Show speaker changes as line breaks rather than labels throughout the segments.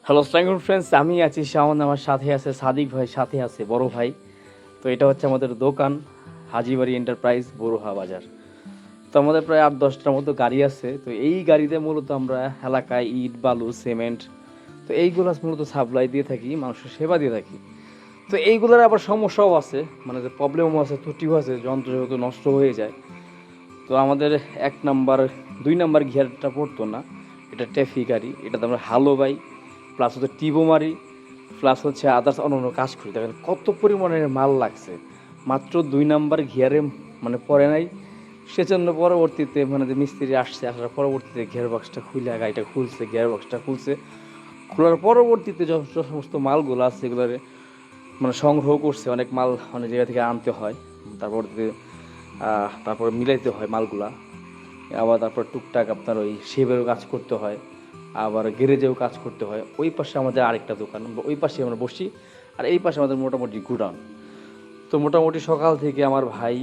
Hello আসসালামু friends, আমি আছি শাওন, আমার সাথে আছে সাদিক ভাই, সাথে আছে বড় ভাই। তো এটা হচ্ছে আমাদের দোকান, হাজীবাড়ি এন্টারপ্রাইজ, বড়ুহা বাজার। তো আমাদের প্রায় 8-10টার মতো গাড়ি আছে। তো এই গাড়িতে মূলত আমরা এলাকায় ইট, বালু, সিমেন্ট, তো এইগুলো মূলত সাপ্লাই দিয়ে থাকি, মানুষের সেবা দিয়ে থাকি। তো এইগুলোর আবার সমস্যাও আছে, মানে যে প্রবলেমও আছে, ত্রুটিও আছে, যন্ত্র যেহেতু নষ্ট হয়ে যায়। তো আমাদের 1 নাম্বার 2 নাম্বার গিয়ারটা পড়তো না, এটা টেফি গাড়ি, এটাতে আমরা হালো বাই, প্লাস হচ্ছে টিবো মারি, প্লাস হচ্ছে আদার্স অন্যান্য কাজ করি। দেখেন কত পরিমাণের মাল লাগছে, মাত্র 2 নাম্বার গিয়ারে মানে পড়ে নাই। সেজন্য পরবর্তীতে মানে যে মিস্ত্রি আসছে, আসার পরবর্তীতে গিয়ার বক্সটা খুলে গাড়িটা খুলছে, গিয়ার বক্সটা খুলছে, খোলার পরবর্তীতে যে সমস্ত মালগুলো আছে সেগুলোরে মানে সংগ্রহ করছে। অনেক মাল অনেক জায়গা থেকে আনতে হয়, তারপর মিলাইতে হয় মালগুলা। আবার তারপর টুকটাক আপনার ওই শেপেরও কাজ করতে হয়, আবার গ্যারেজেও কাজ করতে হয়। ওই পাশে আমাদের আরেকটা দোকান, ওই পাশে আমরা বসি, আর এই পাশে আমাদের মোটামুটি গুডাউন। তো মোটামুটি সকাল থেকে আমার ভাই,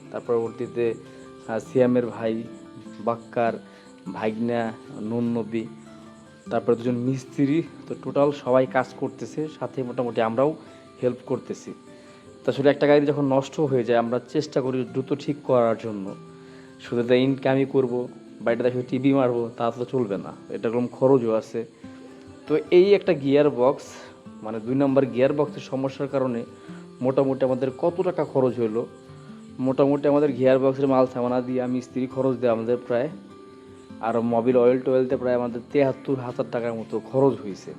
তার পরবর্তীতে সিয়ামের ভাই, বাক্কার, ভাইগনা, নুননবী, তারপরে দুজন মিস্ত্রি, তো টোটাল সবাই কাজ করতেছে, সাথে মোটামুটি আমরাও হেল্প করতেছি। তো আসলে একটা গাড়ি যখন নষ্ট হয়ে যায় আমরা চেষ্টা করি দ্রুত ঠিক করার জন্য। শুধু তো ইনকামই করবো বা এটা দেখে টিভি মারবো তা তো চলবে না, এটা এরকম খরচও আছে। তো এই একটা গিয়ার বক্স, মানে 2 নাম্বার গিয়ার বক্সের সমস্যার কারণে মোটামুটি আমাদের কত টাকা খরচ হলো, মোটামুটি আমাদের গিয়ার বক্সের মাল সামানা দিয়ে মিস্ত্রি খরচ দেয় আমাদের প্রায়, আর মোবিল অয়েল টোয়েলতে প্রায় আমাদের 73,000 টাকার মতো খরচ হয়েছে।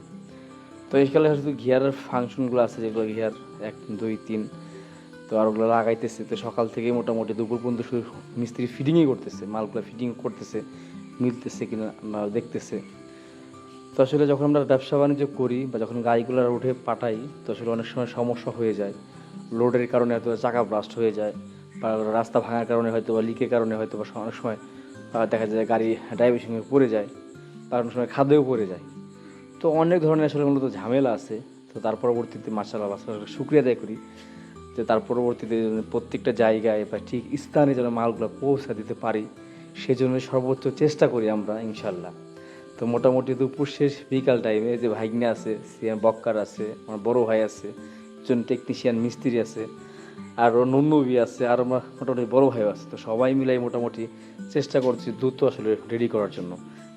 তো এই কালে শুধু গিয়ারের ফাংশনগুলো আছে, যেগুলো গিয়ার 1, 2, 3, তো আর ওগুলো লাগাইতেছে। তো সকাল থেকেই মোটামুটি দুপুর পর্যন্ত শুধু মিস্ত্রি ফিটিংই করতেছে, মালগুলো ফিটিং করতেছে, মিলতেছে কিনা না দেখতেছে। তো আসলে যখন আমরা ব্যবসা বাণিজ্য করি বা যখন গাড়িগুলো উঠে পাঠাই, তো আসলে অনেক সময় সমস্যা হয়ে যায়। লোডের কারণে হয়তো চাকা ব্লাস্ট হয়ে যায়, বা রাস্তা ভাঙার কারণে হয়তো, বা লিকের কারণে হয়তো, বা অনেক সময় দেখা যায় গাড়ি ড্রাইভের সঙ্গে পড়ে যায়, বা অনেক সময় খাদেও পড়ে যায়। তো অনেক ধরনের আসলে মূলত ঝামেলা আছে। তো তার পরবর্তীতে মাশাআল্লাহ শুকরিয়া আদায় করি যে তার পরবর্তীতে প্রত্যেকটা জায়গায় বা ঠিক স্থানে যেন মালগুলো পৌঁছা দিতে পারি, সেজন্য সর্বোচ্চ চেষ্টা করি আমরা ইনশাল্লাহ। তো মোটামুটি দুপুর শেষ বিকাল টাইমে যে ভাইগনা আছে, সিএম বক্কার আছে, আমার বড় ভাই আছে, একজন টেকনিশিয়ান মিস্ত্রি আছে, আরও নুনবি আছে, আর আমার মোটামুটি বড় ভাইও আছে। তো সবাই মিলাই মোটামুটি চেষ্টা করছি দ্রুত আসলে রেডি করার জন্য।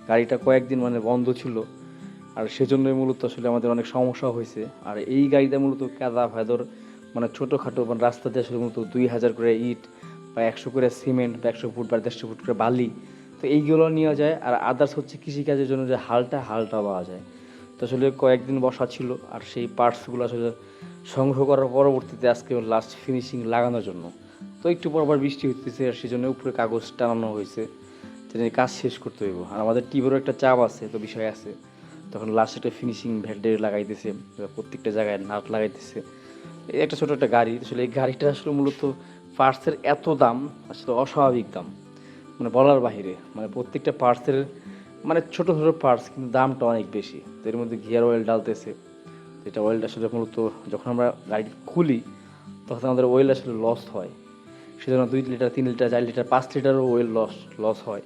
গাড়িটা কয়েকদিন মানে বন্ধ ছিল, আর সেজন্যই মূলত আসলে আমাদের অনেক সমস্যা হয়েছে। আর এই গাড়িটা মূলত কাদা ভেদর, মানে ছোটোখাটো মানে রাস্তাতে আসলে মূলত 2,000 করে ইট, বা 100 করে সিমেন্ট, বা 100 ফুট বা 150 ফুট করে বালি, তো এইগুলো নেওয়া যায়। আর আদার্স হচ্ছে কৃষিকাজের জন্য যে হালটা পাওয়া যায়। তো আসলে কয়েকদিন বসা ছিল, আর সেই পার্টসগুলো আসলে সংগ্রহ করার পরবর্তীতে আজকে লাস্ট ফিনিশিং লাগানোর জন্য। তো একটু পর বৃষ্টি হইতেছে, আর সেই জন্য উপরে কাগজ টানানো হয়েছে, যেন কাজ শেষ করতে হইব। আর আমাদের টিভেরও একটা চাপ আছে, তো বিষয় আছে। তখন লাস্ট একটা ফিনিশিং ভ্যাট লাগাইতেছে, প্রত্যেকটা জায়গায় নাট লাগাইতেছে। এই একটা ছোটো একটা গাড়ি, আসলে এই গাড়িটা আসলে মূলত পার্টসের এত দাম, আসলে অস্বাভাবিক দাম, মানে বলার বাহিরে। মানে প্রত্যেকটা পার্টসের মানে ছোটো ছোটো পার্টস, কিন্তু দামটা অনেক বেশি। তো এর মধ্যে গিয়ার অয়েল ডালতেছে, যেটা অয়েলটা আসলে মূলত যখন আমরা গাড়ি খুলি তখন আমাদের অয়েল আসলে লস হয়। সেজন্য 2 লিটার, 3 লিটার, 4 লিটার, 5 লিটারও অয়েল লস হয়।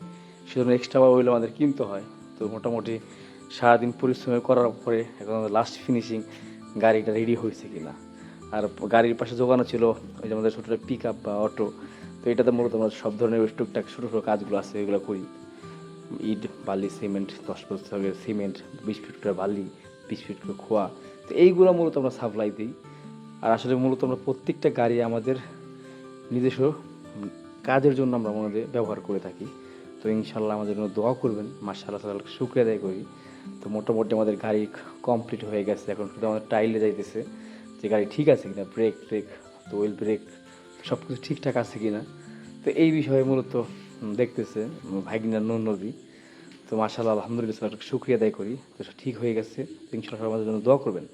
সেজন্য এক্সট্রা অয়েল আমাদের কিনতে হয়। তো মোটামুটি সারাদিন পরিশ্রম করার পরে এখন লাস্ট ফিনিশিং গাড়িটা রেডি হয়েছে কিনা। আর গাড়ির পাশে দোকানও ছিল ওই যে আমাদের ছোটো পিক আপ বা অটো। তো এটাতে মূলত আমরা সব ধরনের টুকটাক ছোটো ছোটো কাজগুলো আছে এগুলো করি। ইট, বালি, সিমেন্ট, 10 বস্তা সিমেন্ট, 20 ফিট করে বালি, 20 ফিট করে খোয়া, তো এইগুলো মূলত আমরা সাপ্লাই দিই। আর আসলে মূলত আমরা প্রত্যেকটা গাড়ি আমাদের নিজস্ব কাজের জন্য আমরা আমাদের ব্যবহার করে থাকি। তো ইনশাল্লাহ আমাদের জন্য দোয়া করবেন, মাশাআল্লাহ তাআলা শুকরিয়া আদায় করি। তো মোটামুটি আমাদের গাড়ি কমপ্লিট হয়ে গেছে, এখন শুধু আমাদের টাইলে যাইতেছে যে গাড়ি ঠিক আছে কিনা, ব্রেক ট্রেক, তো ওয়েল ব্রেক সব কিছু ঠিকঠাক আছে কিনা। তো এই বিষয়ে মূলত দেখতেছে ভাগিনা নবী। তো মাশাআল্লাহ আলহামদুলিল্লাহ শুকরিয়া আদায় করি, তো ঠিক হয়ে গেছে। তো ইনশাল্লাহ আমাদের জন্য দোয়া করবেন।